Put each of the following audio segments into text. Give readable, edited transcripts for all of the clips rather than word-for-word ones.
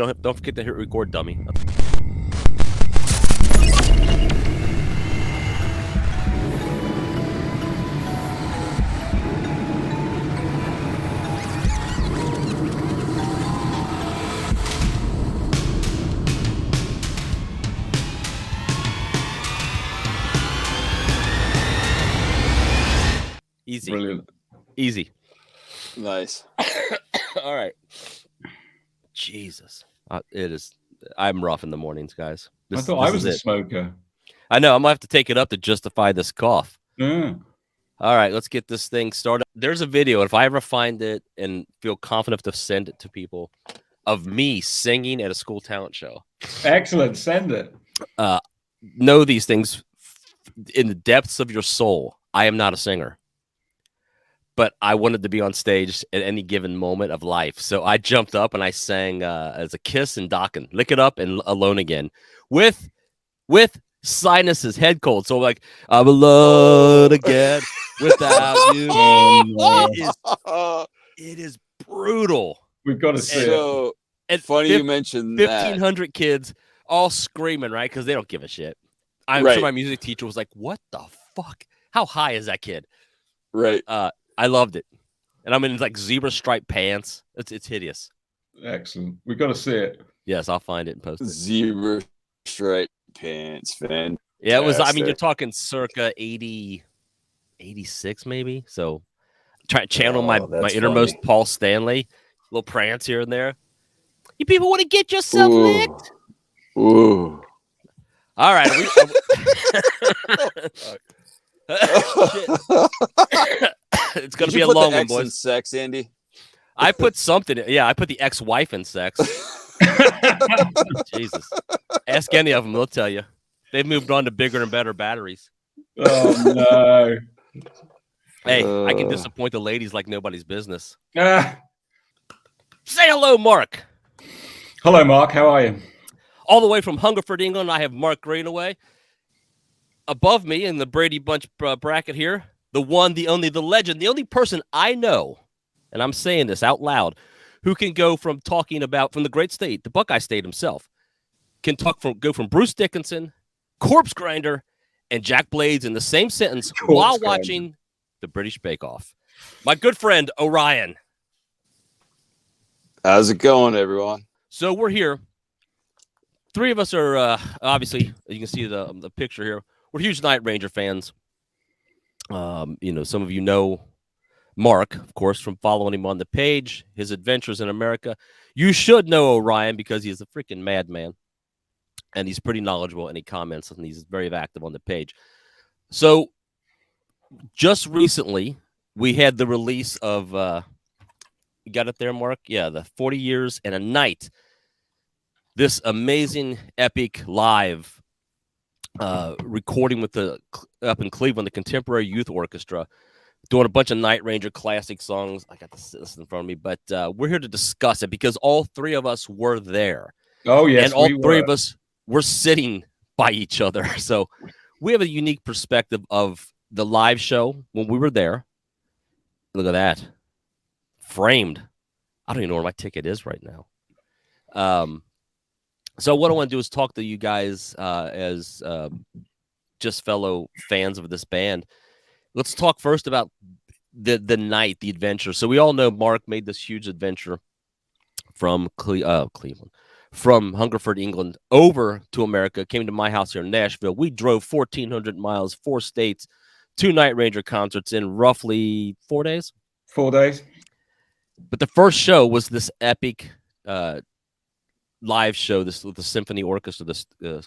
Don't forget to hit record, dummy. Easy. Brilliant. Easy. Nice. All right. Jesus. It is. I'm rough in the mornings, guys. I thought I was a smoker. I know. I'm going to have to take it up to justify this cough. Yeah. All right. Let's get this thing started. There's a video, if I ever find it and feel confident to send it to people, of me singing at a school talent show. Excellent. Send it. Know these things in the depths of your soul. I am not a singer, but I wanted to be on stage at any given moment of life. So I jumped up and I sang as a Kiss and Dokken, Lick It Up and Alone Again with sinuses, head cold. So like, I'm alone again without you. It is brutal. We've got to see it. And funny you mentioned 1,500 kids all screaming, right? Because they don't give a shit. I'm sure my music teacher was like, what the fuck? How high is that kid? Right. I loved it. And I'm in like zebra striped pants. It's hideous. Excellent. We've got to see it. Yes, I'll find it and post it. Zebra striped pants, fan. Yeah, it was, I mean, you're talking circa 80, 86 maybe. So try to channel my innermost funny. Paul Stanley. Little prance here and there. You people want to get yourself licked? Ooh. All right. It's going to be a long one, boys. In sex, Andy? I put something. Yeah, I put the ex-wife in sex. Jesus. Ask any of them. They'll tell you. They've moved on to bigger and better batteries. Oh, no. Hey, I can disappoint the ladies like nobody's business. Say hello, Mark. Hello, Mark. How are you? All the way from Hungerford, England, I have Mark Greenaway. Above me in the Brady Bunch bracket here, the one, the only, the legend, the only person I know, and I'm saying this out loud, who can go from talking about, from the great state, the Buckeye State himself, can go from Bruce Dickinson, Corpse Grinder, and Jack Blades in the same sentence while watching the British Bake Off. My good friend, Orion. How's it going, everyone? So we're here. Three of us are, obviously, you can see the picture here. We're huge Night Ranger fans. Some of you know Mark, of course, from following him on the page, his adventures in America. You should know Orion because he's a freaking madman. And he's pretty knowledgeable, and he comments, and he's very active on the page. So just recently, we had the release of, you got it there, Mark? Yeah, the 40 Years and a Night. This amazing, epic live recording with up in Cleveland, the Contemporary Youth Orchestra, doing a bunch of Night Ranger classic songs. I got this in front of me, but we're here to discuss it because all three of us were there. Oh, yes, and all three of us were sitting by each other. So we have a unique perspective of the live show when we were there. Look at that. Framed. I don't even know where my ticket is right now. So what I want to do is talk to you guys as just fellow fans of this band. Let's talk first about the night, the adventure. So we all know Mark made this huge adventure from Cleveland, from Hungerford, England, over to America, came to my house here in Nashville. We drove 1,400 miles, 4 states, 2 Night Ranger concerts in roughly 4 days. 4 days. But the first show was this epic live show, this with the symphony orchestra, the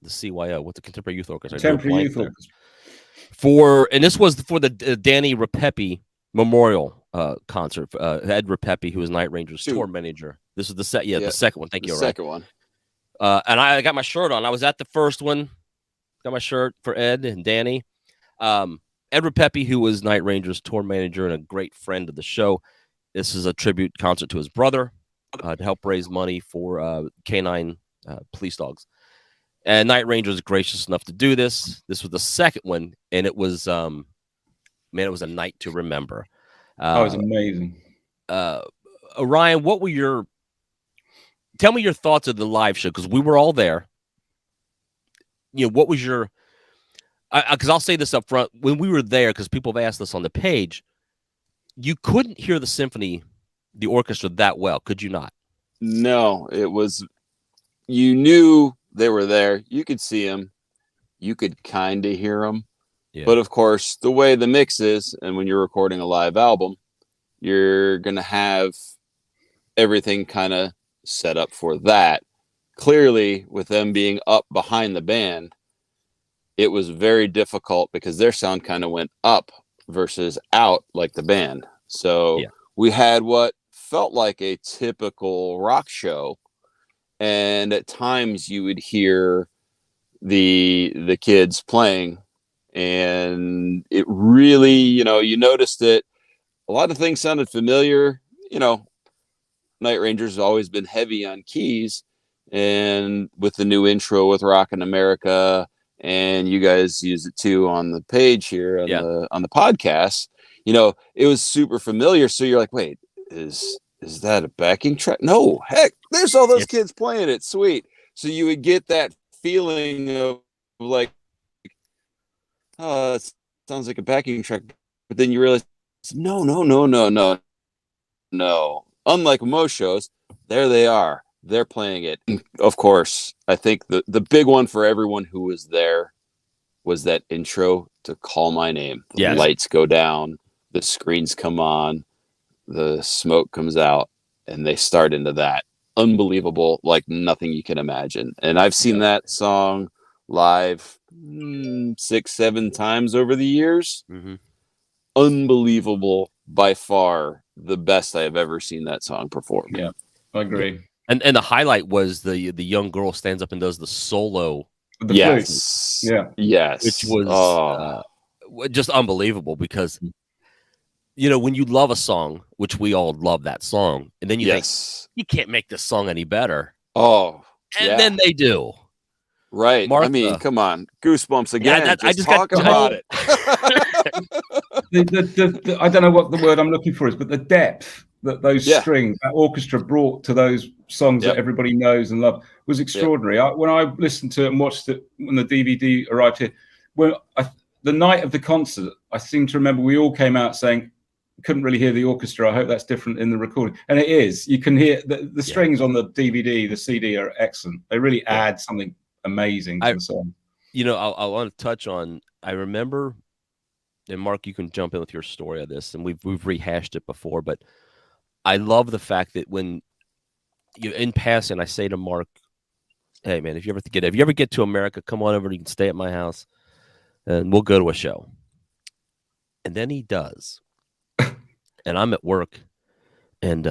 CYO, with the Contemporary Youth Orchestra. Contemporary Youth Orchestra. And this was for the Danny Ripepi Memorial concert. Ed Ripepi, who was Night Ranger's tour manager. This is the second one. Thank you. The second one. And I got my shirt on. I was at the first one. Got my shirt for Ed and Danny. Ed Ripepi, who was Night Ranger's tour manager and a great friend of the show. This is a tribute concert to his brother to help raise money for canine police dogs. And Night Ranger was gracious enough to do this. This was the second one, and it was, it was a night to remember. It was amazing. Orion, tell me your thoughts of the live show, because we were all there. What was your, because I'll say this up front, when we were there, because people have asked us on the page, you couldn't hear the symphony, the orchestra that well, could you not? No, you knew they were there. You could see them. You could kind of hear them. Yeah. But of course, the way the mix is, and when you're recording a live album, you're going to have everything kind of set up for that. Clearly, with them being up behind the band, it was very difficult because their sound kind of went up versus out like the band. So we had what felt like a typical rock show. And at times you would hear the kids playing, and it really, you noticed that a lot of things sounded familiar. Night Ranger's always been heavy on keys, and with the new intro with Rockin' America, and you guys use it too on the page here on the podcast, it was super familiar. So you're like, wait, is that a backing track? No, heck, there's all those kids playing it. Sweet. So you would get that feeling of like, oh, it sounds like a backing track. But then you realize, no. Unlike most shows, there they are. They're playing it. And of course, I think the big one for everyone who was there was that intro to Call My Name. The lights go down, the screens come on, the smoke comes out, and they start into that. Unbelievable, like nothing you can imagine. And I've seen that song live 6-7 times over the years. Mm-hmm. Unbelievable, by far the best I have ever seen that song performed. Yeah, I agree. And the highlight was the young girl stands up and does the solo. Yes. Which was just unbelievable, because when you love a song, which we all love that song, and then you think, you can't make this song any better. Oh, and then they do. Right. Martha. I mean, come on. Goosebumps again. Yeah, I just talk about it. I don't know what the word I'm looking for is, but the depth that those strings, that orchestra brought to those songs that everybody knows and loves was extraordinary. When I listened to it and watched it when the DVD arrived here, the night of the concert, I seem to remember we all came out saying, couldn't really hear the orchestra. I hope that's different in the recording. And it is. You can hear the strings on the DVD, the CD are excellent. They really add something amazing to the song. I want to touch on, I remember, and Mark, you can jump in with your story of this, and we've rehashed it before, but I love the fact that when in passing, I say to Mark, hey man, if you ever get to America, come on over, you can stay at my house and we'll go to a show. And then he does. And I'm at work, and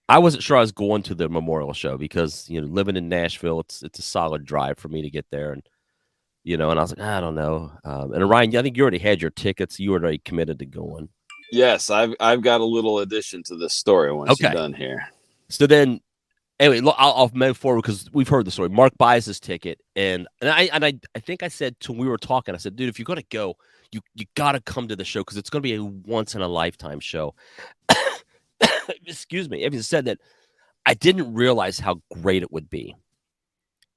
I wasn't sure I was going to the Memorial show because, living in Nashville, it's a solid drive for me to get there. And, and I was like, I don't know. And Ryan, I think you already had your tickets. You were already committed to going. Yes, I've got a little addition to this story once you're done here. So then, anyway, I'll move forward because we've heard the story. Mark buys his ticket, and I think I said to we were talking, I said, dude, if you're gonna go, you gotta come to the show because it's gonna be a once in a lifetime show. Excuse me. Having said that, I didn't realize how great it would be.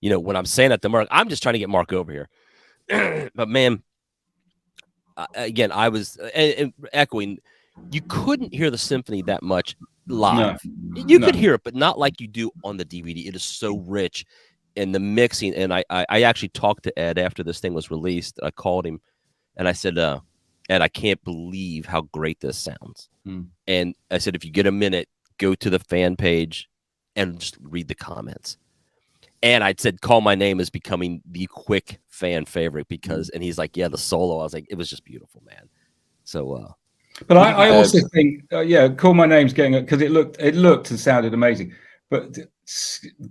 When I'm saying that to Mark, I'm just trying to get Mark over here. But man, again, I was echoing. You couldn't hear the symphony that much live. No. You could hear it, but not like you do on the DVD. It is so rich in the mixing. And I actually talked to Ed after this thing was released. I called him and I said, Ed, I can't believe how great this sounds. And I said, if you get a minute, go to the fan page and just read the comments. And I said, Call My Name is becoming the quick fan favorite because, and he's like, the solo. I was like, it was just beautiful, man. So, but I also think, Call My Name's getting it because it looked and sounded amazing. But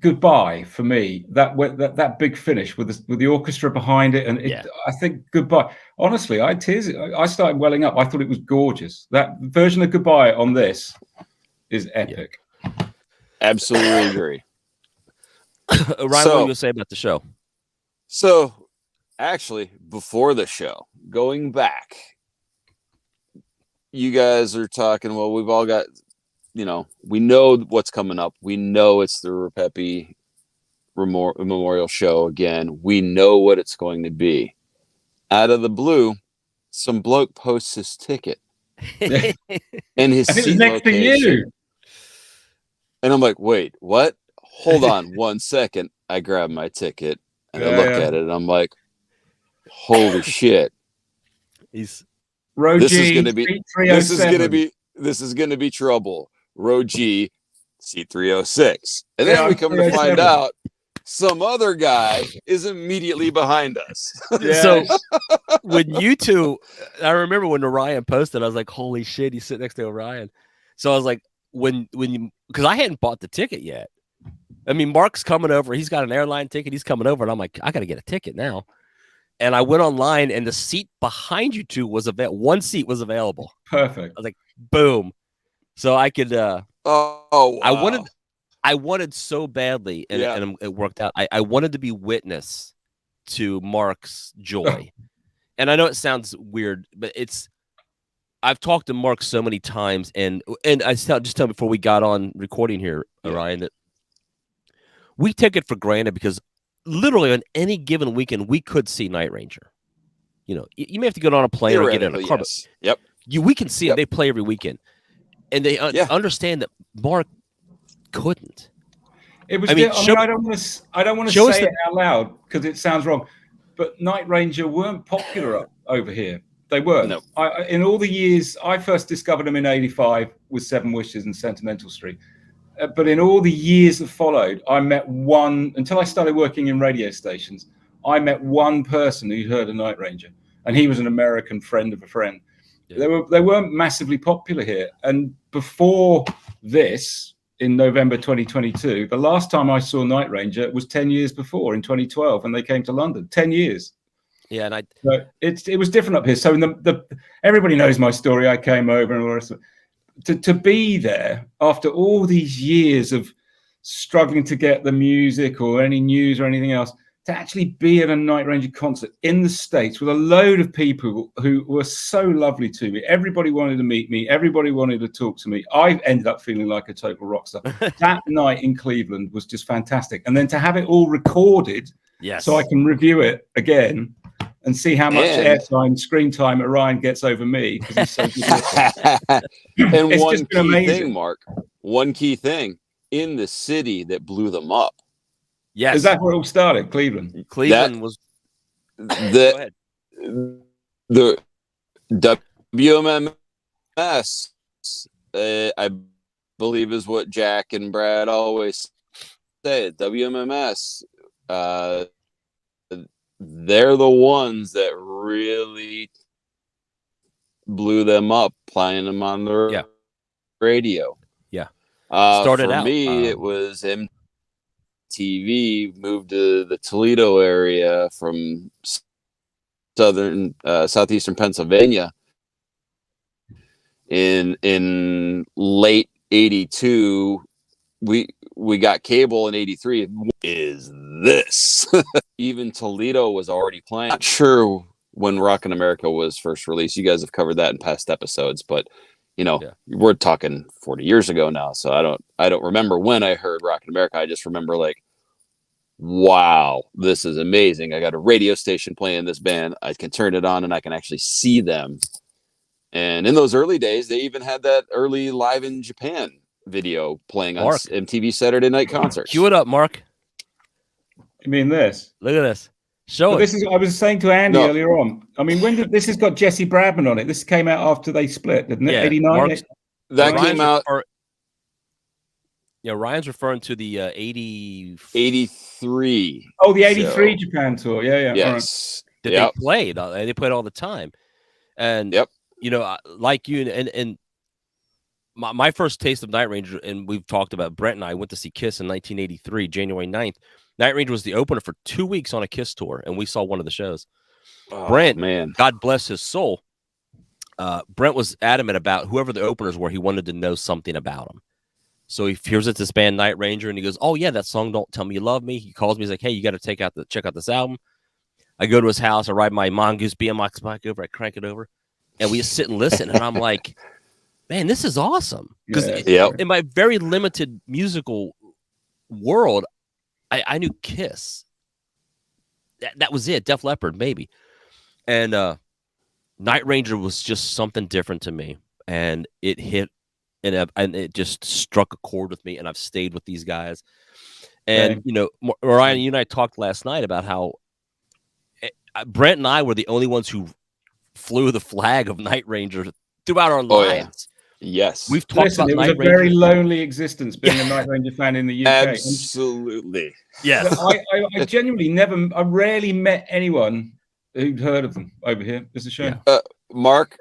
Goodbye for me, that big finish with the orchestra behind it, and I think Goodbye. Honestly, I started welling up. I thought it was gorgeous. That version of Goodbye on this is epic. Yeah. Absolutely agree. Ryan, what do you say about the show? So, actually, before the show, going back, you guys are talking, well, we've all got we know what's coming up. We know it's the Ripepi Memorial show again. We know what it's going to be. Out of the blue, some bloke posts his ticket and his seat next location. to you. And I'm like, wait, what? Hold on 1 second. I grab my ticket and I look at it and I'm like, holy shit. He's Row this G, is going to be this is going to be trouble. Row G, seat 306. And then we come to find out some other guy is immediately behind us. Yeah. So when you two, I remember when Orion posted, I was like, holy shit, he's sitting next to Orion. So I was like, when you, because I hadn't bought the ticket yet. I mean, Mark's coming over. He's got an airline ticket. He's coming over. And I'm like, I got to get a ticket now. And I went online and the seat behind you two was available. One seat was available. Perfect. I was like, boom. So I could, wow. I wanted so badly, and it worked out. I wanted to be witness to Mark's joy. And I know it sounds weird, but I've talked to Mark so many times, and I just tell before we got on recording here, Orion, that we take it for granted because literally on any given weekend we could see Night Ranger. You may have to get on a plane or get in a car. Yes. Yep. We can see them. They play every weekend, and they understand that Mark couldn't. It was. I don't want to say it out loud because it sounds wrong, but Night Ranger weren't popular over here. They weren't. No. In all the years, I first discovered them in '85 with Seven Wishes and Sentimental Street. But in all the years that followed, I met one, until I started working in radio stations, I met one person who heard a Night Ranger, and he was an American friend of a friend. Yeah. They weren't massively popular here. And before this, in November 2022, the last time I saw Night Ranger was 10 years before, in 2012, and they came to London. 10 years. Yeah, and it was different up here. So everybody knows my story. I came over and all the rest of it. To be there after all these years of struggling to get the music or any news or anything else, to actually be at a Night Ranger concert in the States with a load of people who were so lovely to me. Everybody wanted to meet me. Everybody wanted to talk to me. I ended up feeling like a total rock star. That night in Cleveland was just fantastic. And then to have it all recorded so I can review it again and see how much airtime, screen time Orion gets over me because he's so good. And it's one key thing, Mark. One key thing in the city that blew them up. Yes, is that where it all started? Cleveland. Cleveland was the WMMS. I believe is what Jack and Brad always say. WMMS. They're the ones that really blew them up, playing them on the radio. Yeah. Started out. For me, it was MTV, moved to the Toledo area from southeastern Pennsylvania in late 82. We got cable in 83. Is this? Even Toledo was already playing. Not sure when Rockin' America was first released. You guys have covered that in past episodes, but we're talking 40 years ago now. So I don't remember when I heard Rockin' America. I just remember like, wow, this is amazing. I got a radio station playing this band. I can turn it on and I can actually see them. And in those early days, they even had that early Live in Japan video playing on MTV Saturday Night Concerts. Cue it up, Mark. You mean this? Look at this. Show it. I was saying to Andy earlier on. I mean, when did this has got Jesse Bradman on it? This came out after they split, didn't it? Yeah, 89. That came out. Ryan's referring to the 83. Oh, the 83 Japan tour. Yeah. Yes. Right. They played. They played all the time. And like you and my first taste of Night Ranger, and we've talked about Brent and I went to see Kiss in 1983, January 9th. Night Ranger was the opener for 2 weeks on a Kiss tour, and we saw one of the shows. Brent, man, God bless his soul. Brent was adamant about whoever the openers were. He wanted to know something about them. So he hears it's this band Night Ranger, and he goes, "Oh yeah, that song, Don't Tell Me You Love Me." He calls me. He's like, "Hey, you got to check out this album." I go to his house. I ride my Mongoose BMX bike over. I crank it over, and we just sit and listen. And I'm like, man, this is awesome. Because Yeah. in my very limited musical world, I knew Kiss. That was it. Def Leppard, maybe. And Night Ranger was just something different to me. And it hit, and it just struck a chord with me. And I've stayed with these guys. And, you know, Orion, you and I talked last night about how Brent and I were the only ones who flew the flag of Night Ranger throughout our lives. Yes. We've talked about it was Night a Ranger. very lonely existence being a Night Ranger fan in the UK. Absolutely. Yes. I genuinely I rarely met anyone who'd heard of them over here. It's a shame. Mark,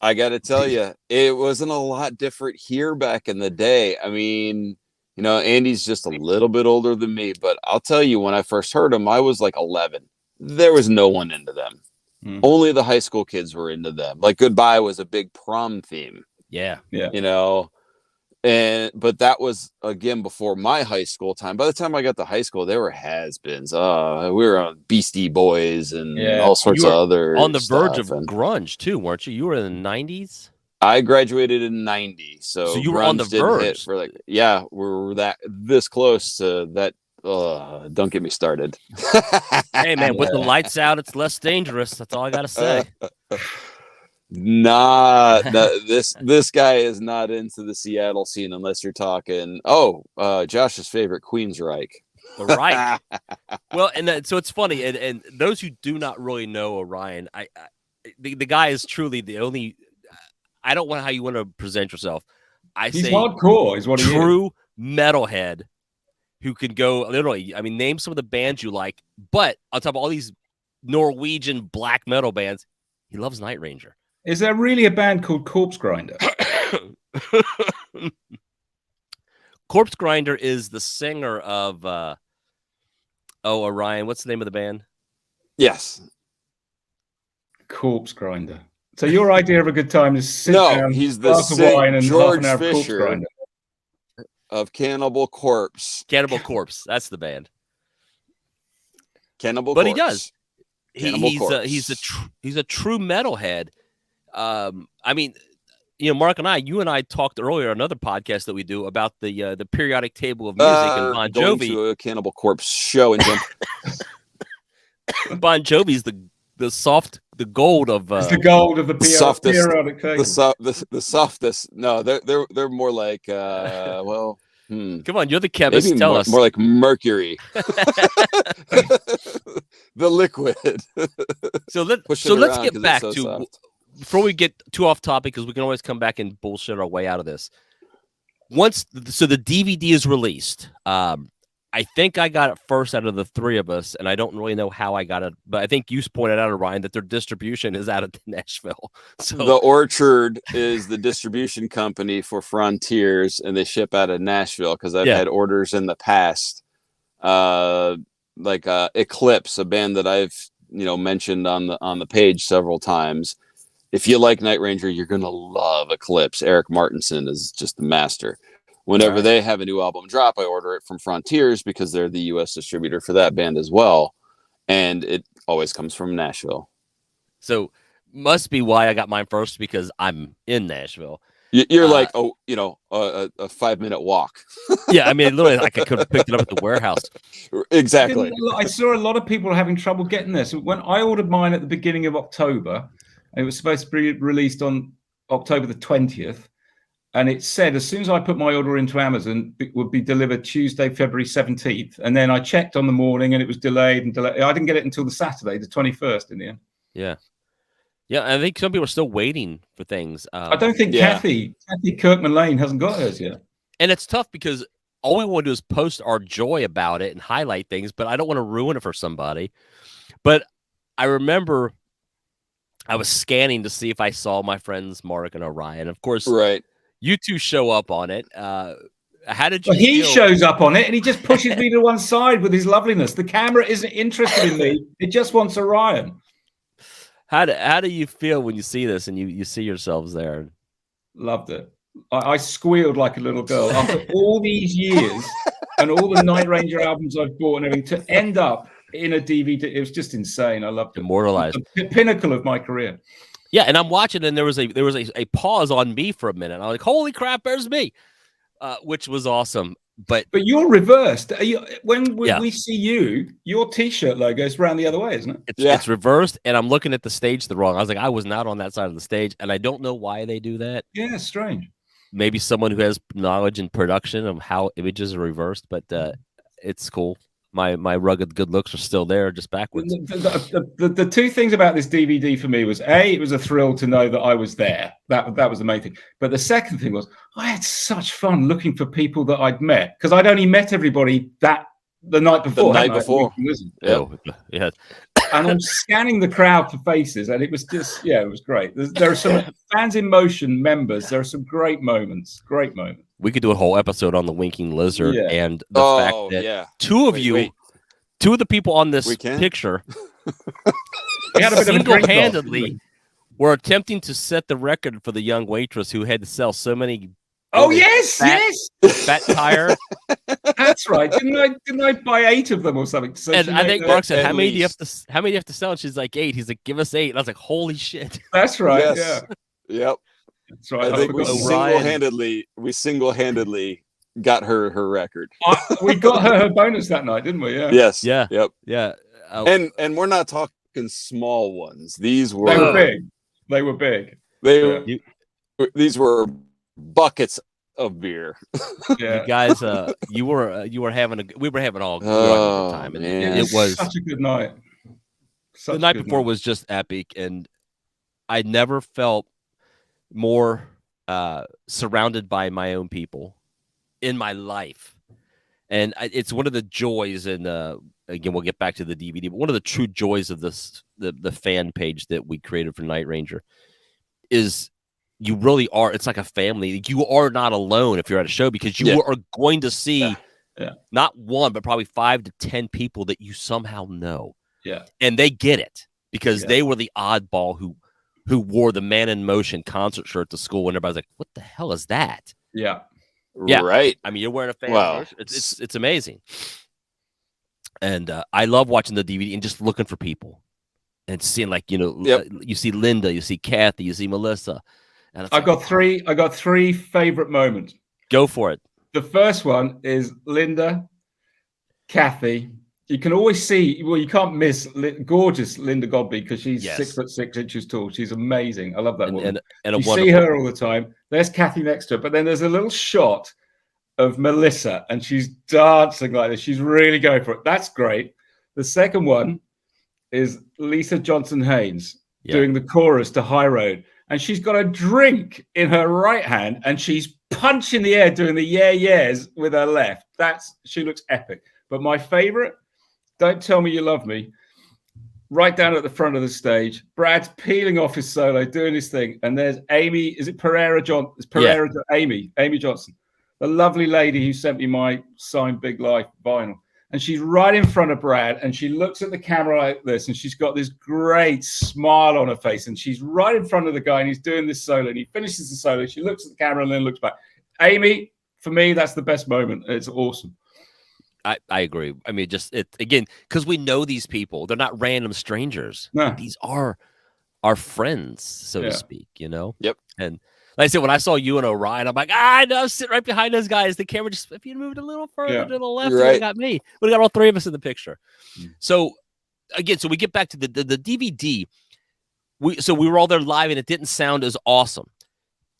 I got to tell you, it wasn't a lot different here back in the day. I mean, you know, Andy's just a little bit older than me, but I'll tell you, when I first heard them, I was like 11. There was no one into them. Only the high school kids were into them. Like Goodbye was a big prom theme. Yeah. You know, but that was again before my high school time. By the time I got to high school, they were has-beens. We were on Beastie Boys and all sorts of other on the verge of and grunge too, weren't you? You were in the 90s. I graduated in 90, so you were on the verge. For like, we're this close to that. Don't get me started. Hey man, with the lights out, it's less dangerous. That's all I gotta say. This guy is not into the Seattle scene unless you're talking Josh's favorite Queensryche. The Reich. Well, and so it's funny, and those who do not really know Orion, the guy is truly the only. I don't know how you want to present yourself. He's hardcore, is what he is. True metalhead who can go literally. I mean, name some of the bands you like, but on top of all these Norwegian black metal bands, he loves Night Ranger. Is there really a band called Corpse Grinder? Corpse Grinder is the singer of Orion. What's the name of the band? Yes. Corpse Grinder. So your idea of a good time is sit down, he's the wine and George half an hour Fisher Corpse Grinder. Of Cannibal Corpse. Cannibal Corpse. That's the band. Cannibal but Corpse. He does. He's a true metalhead. I mean, you know, Mark and you and I talked earlier on another podcast that we do about the periodic table of music and Bon going Jovi. to a Cannibal Corpse show and Bon Jovi's the gold of it's the gold of the softest, periodic table. The softest. No, they're more like Come on, you're the chemist. Maybe Tell us. More like mercury. The liquid. So let's get back to soft. Before we get too off topic, because we can always come back and bullshit our way out of this. So the DVD is released. I think I got it first out of the three of us, and I don't really know how I got it, but I think you pointed out, Orion, that their distribution is out of Nashville. So the Orchard is the distribution company for Frontiers, and they ship out of Nashville because I've had orders in the past, like Eclipse, a band that I've mentioned on the page several times. If you like Night Ranger, you're gonna love Eclipse. Eric Martinson is just the master. Whenever they have a new album drop, I order it from Frontiers because they're the U.S. distributor for that band as well. And it always comes from Nashville. So must be why I got mine first, because I'm in Nashville. You're like, a 5-minute walk. Yeah, I mean, literally, like I could have picked it up at the warehouse. Exactly. I saw a lot of people having trouble getting this. When I ordered mine at the beginning of October, it was supposed to be released on October the 20th. And it said, as soon as I put my order into Amazon, it would be delivered Tuesday, February 17th. And then I checked on the morning and it was delayed. I didn't get it until the Saturday, the 21st in the end. Yeah. Yeah, I think some people are still waiting for things. I don't think Kathy Kirkman Lane hasn't got hers yet. And it's tough because all we want to do is post our joy about it and highlight things, but I don't want to ruin it for somebody. But I remember I was scanning to see if I saw my friends Mark and Orion. Of course, right. You two show up on it. How did you? Well, he shows up on it and he just pushes me to one side with his loveliness. The camera isn't interested in me; it just wants Orion. How do you feel when you see this and you see yourselves there? Loved it. I squealed like a little girl after all these years and all the Night Ranger albums I've bought and everything to end up in a DVD. It was just insane. I loved it. Immortalized. The pinnacle of my career. Yeah, and I'm watching, and there was a pause on me for a minute. I was like, "Holy crap, there's me," which was awesome. But you're reversed. When yeah, we see you, your T-shirt logo is around the other way, isn't it? it's reversed, and I'm looking at the stage the wrong. I was like, I was not on that side of the stage, and I don't know why they do that. Yeah, strange. Maybe someone who has knowledge in production of how images are reversed, but it's cool. My rugged good looks are still there, just backwards. The two things about this DVD for me was it was a thrill to know that I was there. That was the main thing. But the second thing was I had such fun looking for people that I'd met, because I'd only met everybody the night before. Yeah. And I'm scanning the crowd for faces, and it was just, it was great. There are some fans in motion members. There are some great moments. We could do a whole episode on the Winking Lizard and the fact that two of the people on this picture single-handedly were attempting to set the record for the young waitress who had to sell so many. Fat tire. That's right. Didn't I buy 8 of them or something? So and I think Mark said, "How many do you have to sell?" And she's like, 8. He's like, "Give us 8." And I was like, "Holy shit!" That's right. Yes. Yeah. Yep. That's right. I think we single-handedly got her record. We got her bonus that night, didn't we? Yeah. Yes. Yeah. Yep. Yeah. And we're not talking small ones. These were They were big. These were buckets of beer. You guys, we were having a good time, and it was such a good night. The night before was just epic, and I never felt more surrounded by my own people in my life. And it's one of the joys, and again, we'll get back to the DVD, but one of the true joys of this, the fan page that we created for Night Ranger, is you really are. It's like a family. You are not alone if you're at a show, because you are going to see not one, but probably 5 to 10 people that you somehow know. Yeah. And they get it, because they were the oddball who wore the Man in Motion concert shirt to school, and everybody's like, "What the hell is that?" Yeah. Right. I mean, you're wearing a fan shirt. It's amazing. And I love watching the DVD and just looking for people and seeing, like, you see Linda, you see Kathy, you see Melissa. And I got three favorite moments. Go for it. The first one is Linda, Kathy. You can always see, you can't miss gorgeous Linda Godby, because she's 6'6" tall. She's amazing. I love that woman. And you see her all the time. There's Kathy next to her, but then there's a little shot of Melissa, and she's dancing like this. She's really going for it. That's great. The second one is Lisa Johnson Haynes doing the chorus to High Road. And she's got a drink in her right hand, and she's punching the air doing the yeahs with her left. She looks epic. But my favorite, Don't Tell Me You Love Me, right down at the front of the stage. Brad's peeling off his solo, doing his thing. And there's Amy, is it Pereira John? It's Pereira, Amy Johnson, the lovely lady who sent me my signed Big Life vinyl. And she's right in front of Brad, and she looks at the camera like this, and she's got this great smile on her face, and she's right in front of the guy, and he's doing this solo, and he finishes the solo. She looks at the camera and then looks back. Amy, for me, that's the best moment. It's awesome. I agree. I mean, again, because we know these people. They're not random strangers. No. These are our friends, so to speak, Yep. And like I said, when I saw you and Orion, I'm like, I know, sit right behind those guys. The camera if you moved a little further to the left, you would have got me. Would have got all 3 of us in the picture. So again, we get back to the DVD. We were all there live, and it didn't sound as awesome.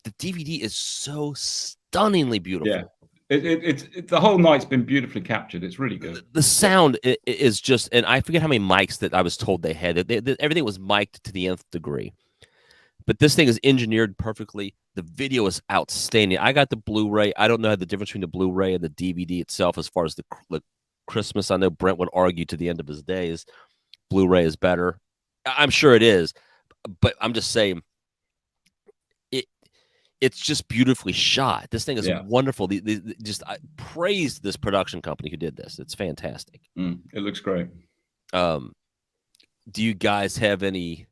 The DVD is so stunningly beautiful. Yeah. The whole night's been beautifully captured. It's really good. The sound is just, and I forget how many mics that I was told they had. Everything was mic'd to the nth degree. But this thing is engineered perfectly. The video is outstanding. I got the Blu-ray. I don't know the difference between the Blu-ray and the DVD itself as far as the Christmas. I know Brent would argue to the end of his days, Blu-ray is better. I'm sure it is. But I'm just saying, it's just beautifully shot. This thing is wonderful. I praise this production company who did this. It's fantastic. It looks great. Do you guys have any?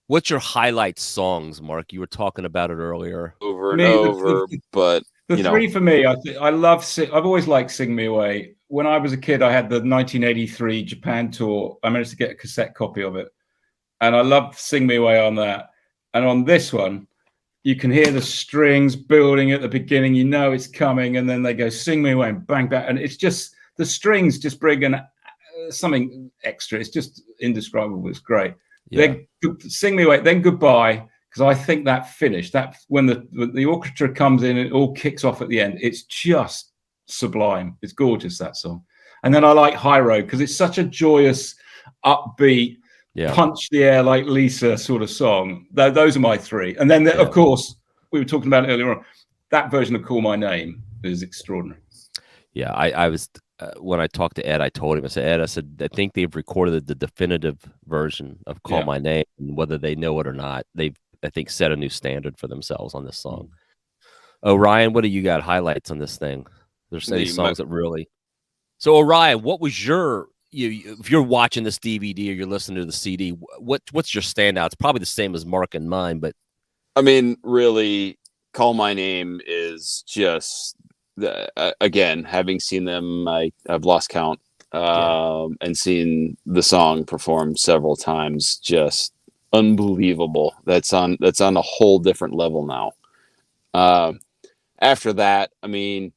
What's your highlight songs, Mark? You were talking about it earlier. Over and over, but the three for me, I love. I've always liked "Sing Me Away." When I was a kid, I had the 1983 Japan tour. I managed to get a cassette copy of it. and I love Sing Me Away on that. And on this one, you can hear the strings building at the beginning. You know it's coming, and then they go Sing Me Away and bang back, and it's just the strings just bring something extra. It's just indescribable. It's great. Yeah. Then Sing Me Away, then Goodbye, because I think that finish, that when the orchestra comes in, it all kicks off at the end. It's just sublime. It's gorgeous, that song. And then I like High Road because it's such a joyous, upbeat, punch the air like Lisa sort of song. Those are my three. And then, of course, we were talking about it earlier on. That version of Call My Name is extraordinary. Yeah, I was when I talked to Ed, I told him, I said, Ed, I said, I think they've recorded the definitive version of Call My Name, and whether they know it or not, they've, I think, set a new standard for themselves on this song. Orion, what do you got highlights on this thing? There's any songs that really. So Orion, what was your if you're watching this DVD or you're listening to the CD, what's your standout? It's probably the same as Mark and mine, but I mean, really, Call My Name is just again, having seen them, I've lost count, and seen the song performed several times, just unbelievable. That's on a whole different level now. After that, I mean,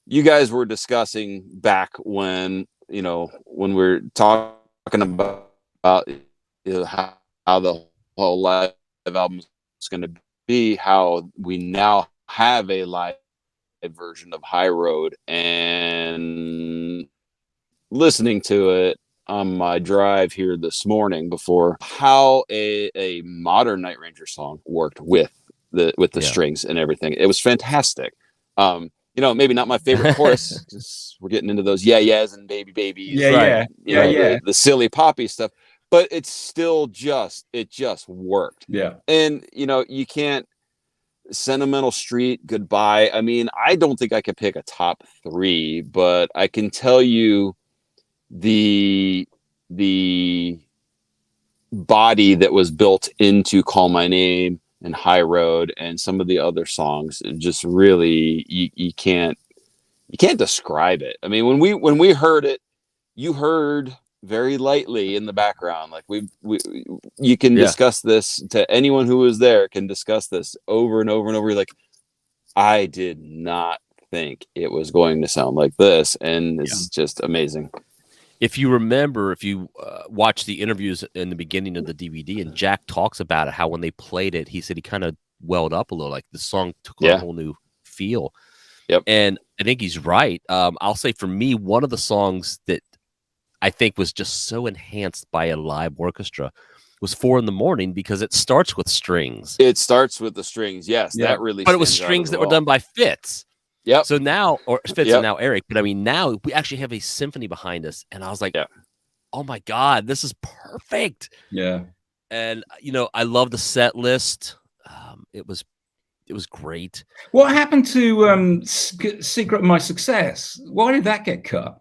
you guys were discussing back when we're talking about how the whole live album is going to be, how we now have a live version of High Road, and listening to it on my drive here this morning before, how a modern Night Ranger song worked with the strings and everything. It was fantastic. Maybe not my favorite chorus because we're getting into those yeahs and baby babies, the silly poppy stuff, but it's still it just worked. Yeah. And you can't. Sentimental Street, Goodbye. I mean, I don't think I could pick a top three, but I can tell you the body that was built into Call My Name and High Road and some of the other songs, just really you can't describe it. I mean, when we heard it, you heard very lightly in the background, like you can discuss this to anyone who was there, can discuss this over and over and over. You're like, I did not think it was going to sound like this, and it's just amazing. If you remember, if you watch the interviews in the beginning of the DVD, and Jack talks about it, how when they played it, he said he kind of welled up a little, like the song took on a whole new feel. Yep. And I think he's right. I'll say for me, one of the songs that I think was just so enhanced by a live orchestra was 4 in the Morning, because it starts with strings. It starts with the strings. Yes. That really, but it was strings that were done by Fitz. Yep. So now, or Fitz and now Eric, but I mean, now we actually have a symphony behind us. And I was like, oh my God, this is perfect. Yeah. And, I love the set list. It was great. What happened to Secret of My Success? Why did that get cut?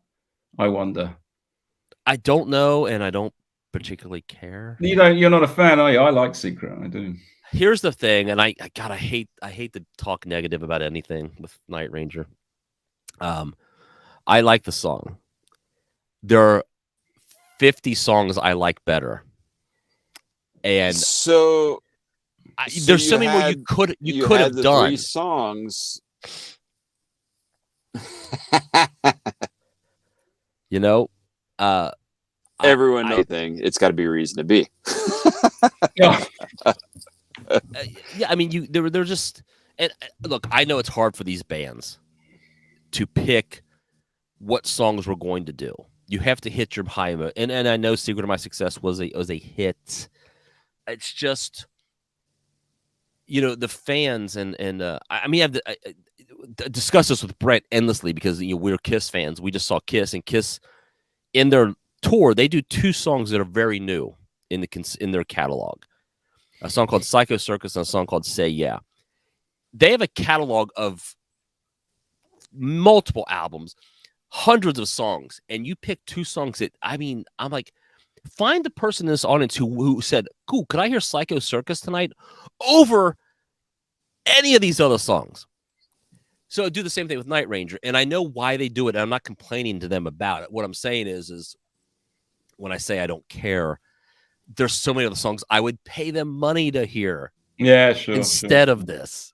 I wonder. I don't know, and I don't particularly care. You're not a fan, are you? I like Secret. I do. Here's the thing, and I hate to talk negative about anything with Night Ranger. I like the song. There are 50 songs I like better, and so there's so many more you could have done. 3 songs. Everyone knows thing. It's got to be a reason to be. I mean, they're just. And look, I know it's hard for these bands to pick what songs we're going to do. You have to hit your high note, and I know "Secret of My Success" was a hit. It's just, the fans and I mean, I've discussed this with Brett endlessly because we're Kiss fans. We just saw Kiss, and Kiss in their tour, they do 2 songs that are very new in their catalog. A song called Psycho Circus and a song called Say Yeah. They have a catalog of multiple albums, hundreds of songs, and you pick 2 songs that, I mean, I'm like, find the person in this audience who said, cool, could I hear Psycho Circus tonight over any of these other songs? So I do the same thing with Night Ranger, and I know why they do it, and I'm not complaining to them about it. What I'm saying is when I say I don't care, there's so many other songs I would pay them money to hear. Yeah, sure. Instead of this.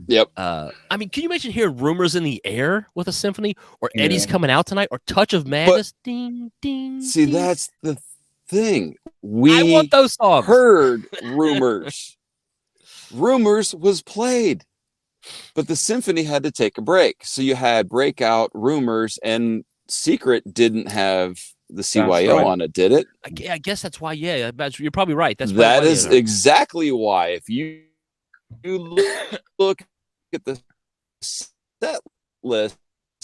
Yep. I mean, can you imagine hear Rumors in the Air with a symphony, or Eddie's Coming Out Tonight, or Touch of Madness? Ding, ding. See, ding. that's the thing. I We want those songs. heard Rumors. Rumors was played, but the symphony had to take a break. So you had Breakout, Rumors, and Secret didn't have the CYO on it, did it? I guess that's why. Yeah, you're probably right. That is exactly why. If you look at the set list,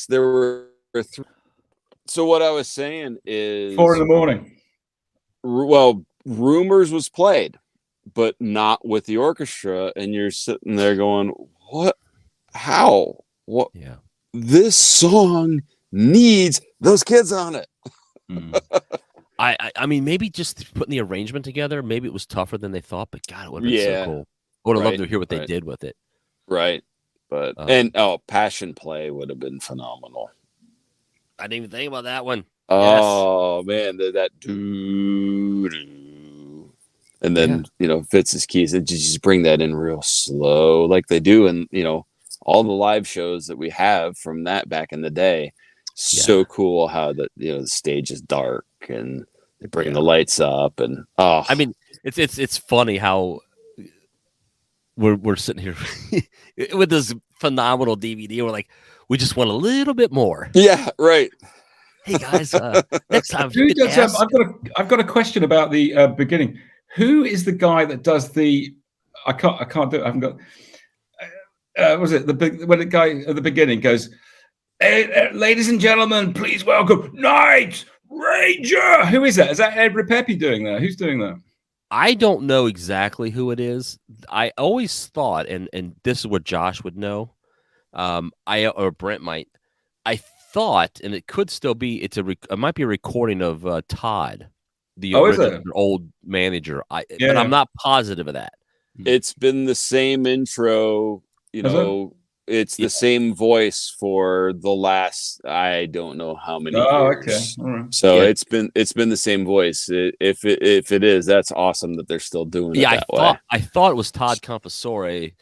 there were 3. So what I was saying is 4 a.m. Well, Rumors was played, but not with the orchestra, and you're sitting there going, "What? How? What? Yeah, this song needs those kids on it." I mean, maybe just putting the arrangement together, maybe it was tougher than they thought, but God, it would have been so cool. I would have loved to hear what they did with it. Right. But Passion Play would have been phenomenal. I didn't even think about that one. Oh man, that doo doo. And then Fitz's keys, and just bring that in real slow, like they do in all the live shows that we have from that back in the day. So cool how the stage is dark and they bring the lights up, and I mean, it's funny how we're sitting here with this phenomenal DVD. We're like, we just want a little bit more. Yeah, right. Hey guys, next time. I've got a question about the beginning. Who is the guy that does the? I can't do it. I haven't got. Was it when the guy at the beginning goes, hey, ladies and gentlemen, please welcome Night Ranger. Who is that? Is that Ed Ripepi doing that? Who's doing that? I don't know exactly who it is. I always thought, and this is what Josh would know, or Brent might. I thought, and it could still be, it might be a recording of Todd, the old manager. But I'm not positive of that. It's been the same intro, it's the same voice for the last, I don't know how many years. Okay. All right. So it's been the same voice. If it is, that's awesome that they're still doing it that way. I thought it was Todd Compasore,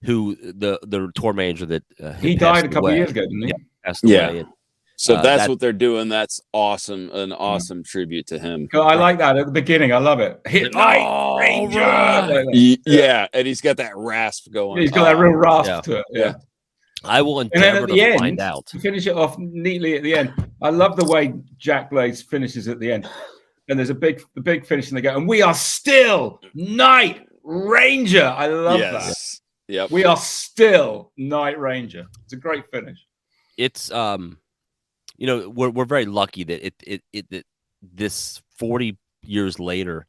who the tour manager that he died a couple of years ago, didn't he? Yeah, passed away. And, so that's what they're doing. That's awesome. An awesome tribute to him. I like that at the beginning. I love it. Hit Night Ranger. Right. Yeah, and he's got that rasp going. He's got that real rasp to it. Yeah. I will endeavor to find out. To finish it off neatly at the end. I love the way Jack Blades finishes at the end. And there's a big finish, and they go, and we are still Night Ranger. I love that. Yep. We are still Night Ranger. It's a great finish. It's we're very lucky that that this 40 years later,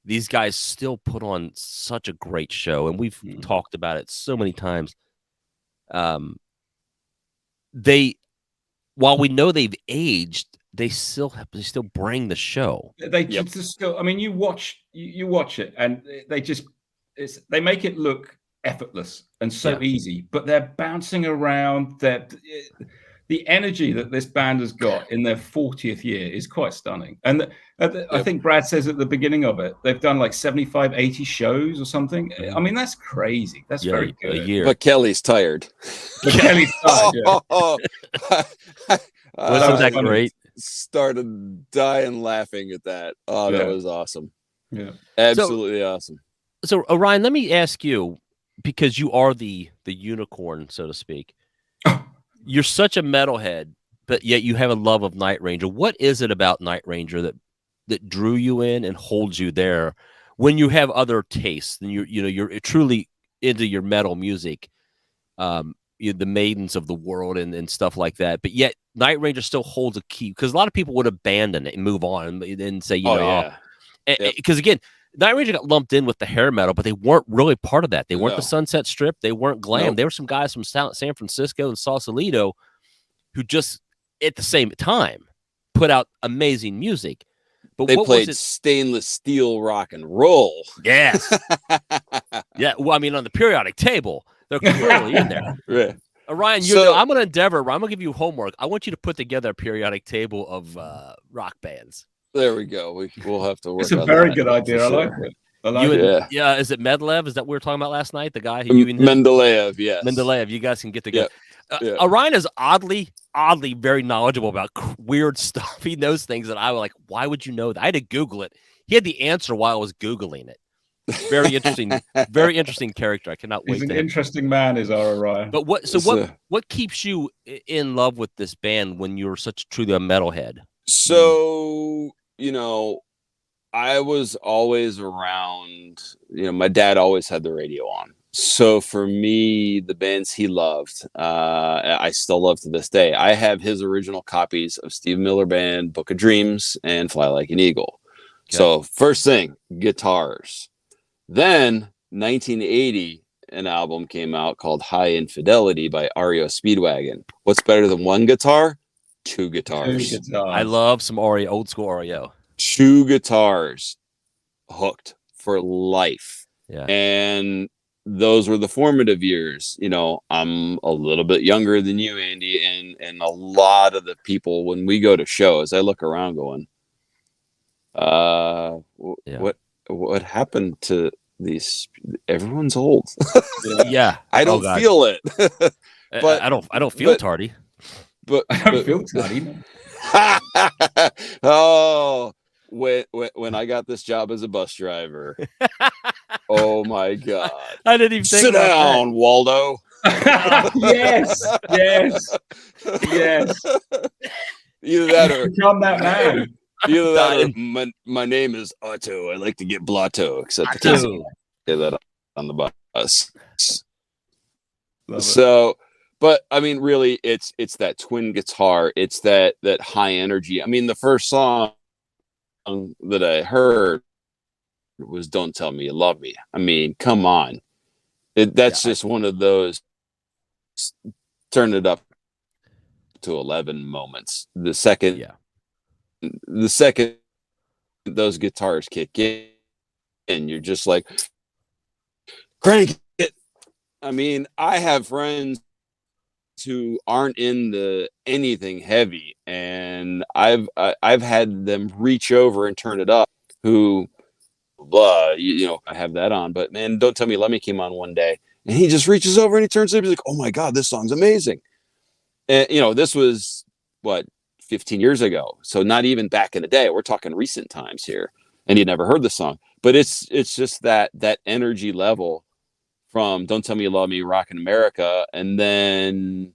these guys still put on such a great show, and we've talked about it so many times. While we know they've aged, they still bring the show. They just still. I mean, you watch it, and they make it look effortless and so easy, but they're bouncing around. The energy that this band has got in their 40th year is quite stunning. And I think Brad says at the beginning of it, they've done like 75, 80 shows or something. I mean, that's crazy. That's very good. A year. But Kelly's tired. Wasn't that great? Started dying laughing at that. Oh, that was awesome. Yeah. Absolutely awesome. So, Orion, let me ask you, because you are the unicorn, so to speak. You're such a metalhead, but yet you have a love of Night Ranger. What is it about Night Ranger that drew you in and holds you there when you have other tastes and you're truly into your metal music, the Maidens of the world and stuff like that, but yet Night Ranger still holds a key, because a lot of people would abandon it and move on and say, because again, Night Ranger got lumped in with the hair metal, but they weren't really part of that. They weren't the Sunset Strip. They weren't glam. Nope. There were some guys from San Francisco and Sausalito who just at the same time put out amazing music. But they played stainless steel rock and roll. Yes. Yeah. Well, I mean, on the periodic table, they're clearly in there. Right. Orion, I'm going to endeavor. I'm going to give you homework. I want you to put together a periodic table of rock bands. There we go. We'll have to work. It's a on very that good idea. I for like sure. it. I like it. Yeah. Yeah, is it Medlev? Is that what we were talking about last night? The guy who you and him? Mendeleev, yes. Mendeleev. You guys can get together. Yeah. Orion is oddly very knowledgeable about weird stuff. He knows things that I was like, why would you know that? I had to Google it. He had the answer while I was Googling it. Very interesting, very interesting character. I cannot wait. He's an to interesting man, is our Orion. But what keeps you in love with this band when you're such truly a metalhead? So, I was always around, my dad always had the radio on. So for me, the bands he loved, I still love to this day. I have his original copies of Steve Miller Band, Book of Dreams, and Fly Like an Eagle. Okay. So first thing, guitars. Then 1980, an album came out called High Infidelity by REO Speedwagon. What's better than one guitar? Two guitars. I love some REO, old school REO. Two guitars, hooked for life. Yeah. And those were the formative years. I'm a little bit younger than you, Andy, and a lot of the people, when we go to shows, I look around going, what happened to these? Everyone's old. Yeah. I don't feel it. But I don't feel tardy. But I don't feel tardy. Oh, when I got this job as a bus driver, oh my God! I didn't even think sit down, Waldo. Yes. Either that or become that man. Either that or my name is Otto. I like to get blotto, except I can't say that on the bus. So. But I mean, really, it's that twin guitar. It's that high energy. I mean, the first song that I heard was "Don't Tell Me You Love Me." I mean, come on, that's just one of those turn it up to 11 moments. The second those guitars kick in, and you're just like, crank it. I mean, I have friends who aren't into anything heavy, and I've had them reach over and turn it up, who I have that on, but man, Don't Tell Me Let Me came on one day, and he just reaches over and he turns it up. He's like, oh my God, this song's amazing. And this was 15 years ago, so not even back in the day. We're talking recent times here, and he'd never heard the song. But it's just that energy level from Don't Tell Me You Love Me, Rockin' America, and then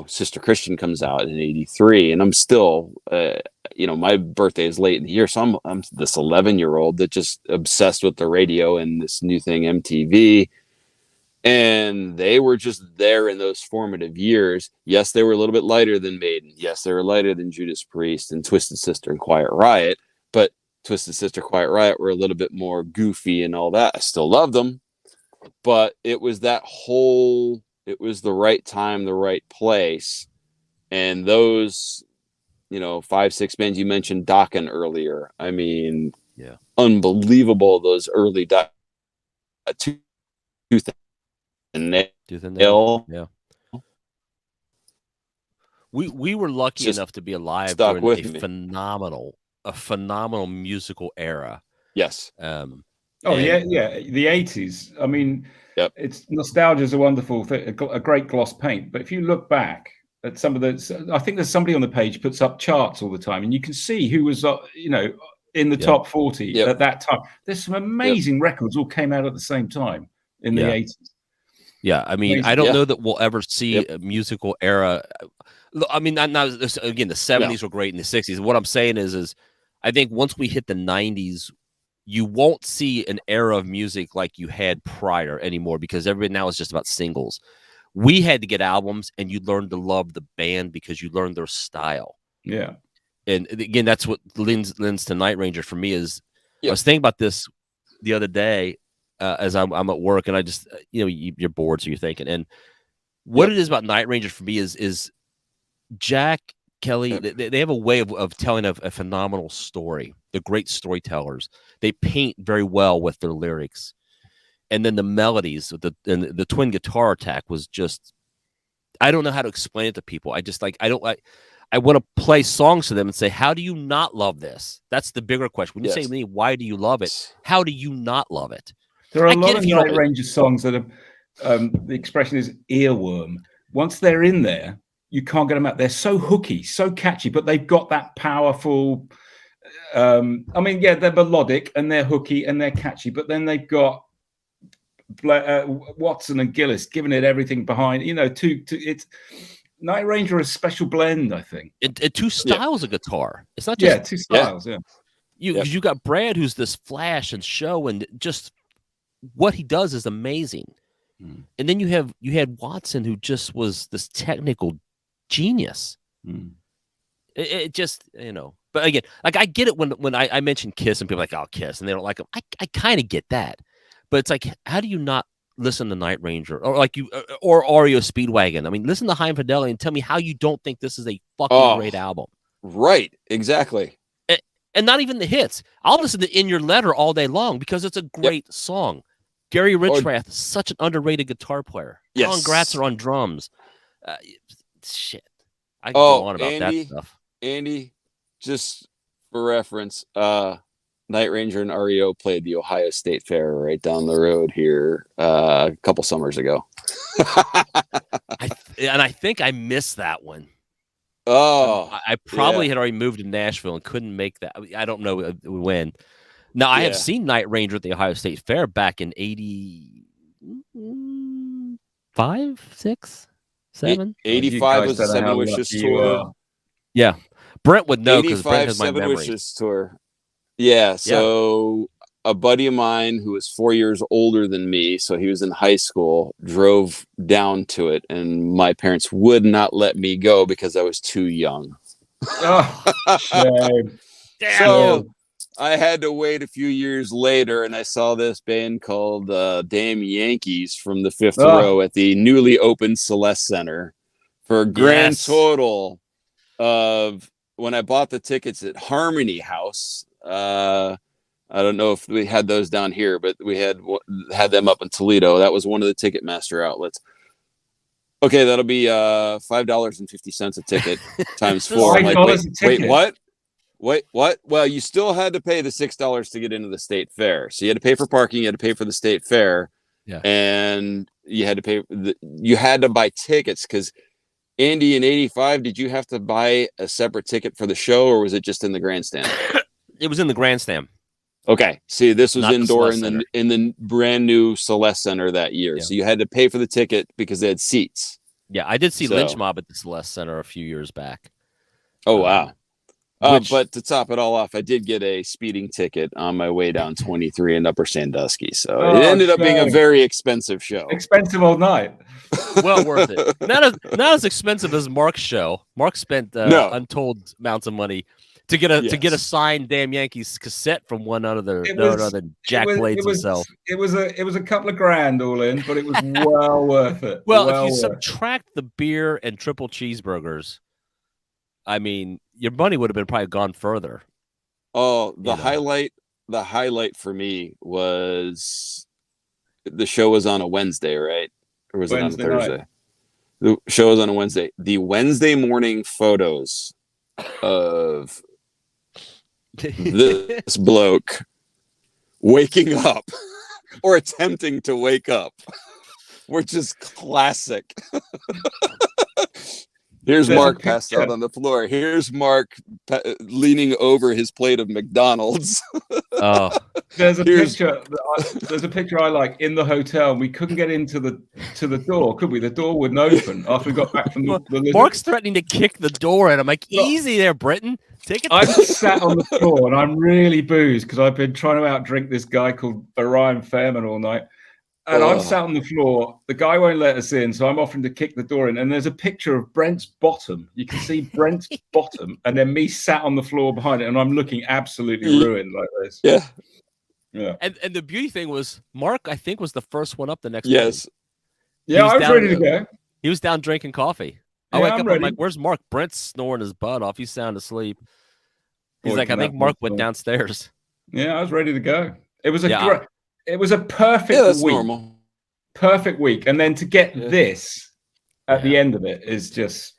Sister Christian comes out in 83, and I'm still my birthday is late in the year, so I'm this 11-year-old that just obsessed with the radio and this new thing, MTV, and they were just there in those formative years. Yes, they were a little bit lighter than Maiden. Yes, they were lighter than Judas Priest and Twisted Sister and Quiet Riot, but Twisted Sister, Quiet Riot were a little bit more goofy and all that. I still loved them. But it was it was the right time, the right place. And those, 5-6 bands you mentioned, Dokken earlier. I mean, unbelievable. Those early Tooth and Nail. Yeah. We were lucky enough to be alive during a phenomenal musical era. Yes. The 80s. I mean, it's nostalgia is a wonderful thing, a great gloss paint. But if you look back at some of I think there's somebody on the page puts up charts all the time, and you can see who was, in the top 40 at that time. There's some amazing records all came out at the same time in the 80s. Yeah, I mean, I don't know that we'll ever see a musical era. I mean, not again, the 70s were great in the 60s. What I'm saying is I think once we hit the 90s, you won't see an era of music like you had prior anymore, because everybody now is just about singles. We had to get albums, and you learned to love the band because you learned their style. Yeah. And again, that's what lends to Night Ranger for me is I was thinking about this the other day as I'm at work, and I just, you're bored, so you're thinking. And what it is about Night Ranger for me is Jack Kelly, they have a way of telling a phenomenal story. They're great storytellers. They paint very well with their lyrics. And then the melodies, the twin guitar attack was just, I don't know how to explain it to people. I I want to play songs to them and say, how do you not love this? That's the bigger question. When you say to me, why do you love it? How do you not love it? There are a lot of Night Ranger songs that are, the expression is earworm. Once they're in there, you can't get them out. They're so hooky, so catchy, but they've got that powerful, I mean, yeah, they're melodic and they're hooky and they're catchy, but then they've got Watson and Gillis giving it everything behind, you know, it's Night Ranger is a special blend, I think. Two styles of guitar. It's not just two styles. You got Brad, who's this flash and show, and just what he does is amazing. And then you had Watson, who just was this technical genius. It just, you know. But again, like I get it when I mention Kiss and people are like, oh, Kiss, and they don't like them. I kind of get that, but it's like, how do you not listen to Night Ranger or like you or REO Speedwagon? I mean, listen to High Infidelity and tell me how you don't think this is a fucking great album. Right, exactly. And not even the hits. I'll listen to In Your Letter all day long because it's a great song. Gary Richrath is such an underrated guitar player. John Gratzer on drums. Shit, I can go on about that stuff. Andy, just for reference, Night Ranger and REO played the Ohio State Fair right down the road here a couple summers ago. I think I missed that one. Oh, I probably had already moved to Nashville and couldn't make that. I don't know when. Now, I have seen Night Ranger at the Ohio State Fair back in 85, 6, 7? 85 was the Seven Wishes tour. Yeah. Brent would know because Brent has my Seven memory. Wishes tour. Yeah, so a buddy of mine who was 4 years older than me, so he was in high school, drove down to it, and my parents would not let me go because I was too young. Oh, shame. So I had to wait a few years later, and I saw this band called Damn Yankees from the fifth row at the newly opened Celeste Center for a grand total of, when I bought the tickets at Harmony House, I don't know if we had those down here, but we had them up in Toledo. That was one of the Ticketmaster outlets. Okay, that'll be $5.50 a ticket times 4. I'm like, wait, what? Wait, what? Well, you still had to pay the $6 to get into the state fair. So you had to pay for parking, you had to pay for the state fair, and you had to pay. You had to buy tickets because Andy, in 85, did you have to buy a separate ticket for the show, or was it just in the grandstand? It was in the grandstand. Okay. See, this was indoor in the brand new Celeste Center that year. Yeah. So you had to pay for the ticket because they had seats. Yeah, I did see Lynch Mob at the Celeste Center a few years back. Oh, wow. But to top it all off, I did get a speeding ticket on my way down 23 in Upper Sandusky. So it ended up being a very expensive show. Expensive all night. Well worth it. Not as expensive as Mark's show. Mark spent untold amounts of money to get a signed Damn Yankees cassette from one other Jack Blades himself. It was a couple of grand all in, but it was well worth it. Well, if you subtract the beer and triple cheeseburgers, I mean, your money would have been probably gone further. Oh, the highlight for me was the show was on a Wednesday, right? Or was it on a Thursday? Night. The show was on a Wednesday. The Wednesday morning photos of this bloke waking up or attempting to wake up were just classic. Here's Mark passed out on the floor. Here's Mark leaning over his plate of McDonald's. There's a picture I like in the hotel, and we couldn't get into the door, could we? The door wouldn't open after we got back from the Mark's threatening to kick the door, and I'm like, easy there, Britton. Take it. I'm sat on the floor, and I'm really boozed because I've been trying to outdrink this guy called Orion Fairman all night. And I'm sat on the floor. The guy won't let us in, so I'm offering to kick the door in. And there's a picture of Brent's bottom. You can see Brent's bottom, and then me sat on the floor behind it, and I'm looking absolutely ruined like this. Yeah. And the beauty thing was, Mark, I think, was the first one up the next morning. Yeah, I was ready to go. He was down drinking coffee. I wake up, I'm like, where's Mark? Brent's snoring his butt off. He's sound asleep. He's like, I think Mark went downstairs. Yeah, I was ready to go. It was It was a perfect week. Normal. Perfect week. And then to get this at the end of it is just,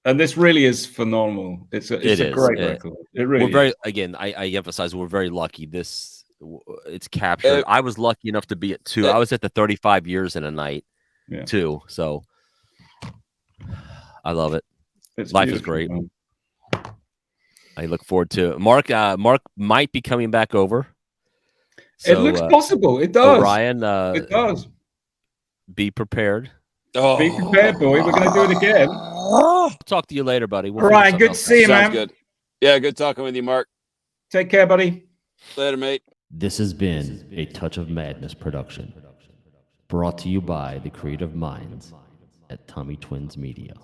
And this really is phenomenal. It's a great record. It really we're is. Again, I emphasize we're very lucky. It's captured. I was lucky enough to be at 2. I was at the 35 years in a night too. So I love it. Life is great. Man. I look forward to it. Mark might be coming back over. So, it looks possible. It does. Orion, it does. Be prepared. Oh. Be prepared, boy. We're going to do it again. I'll talk to you later, buddy. All right. Good to see you, man. Sounds good. Yeah, good talking with you, Mark. Take care, buddy. Later, mate. This has been a Touch of Madness production, brought to you by the creative minds at Tommy Twins Media.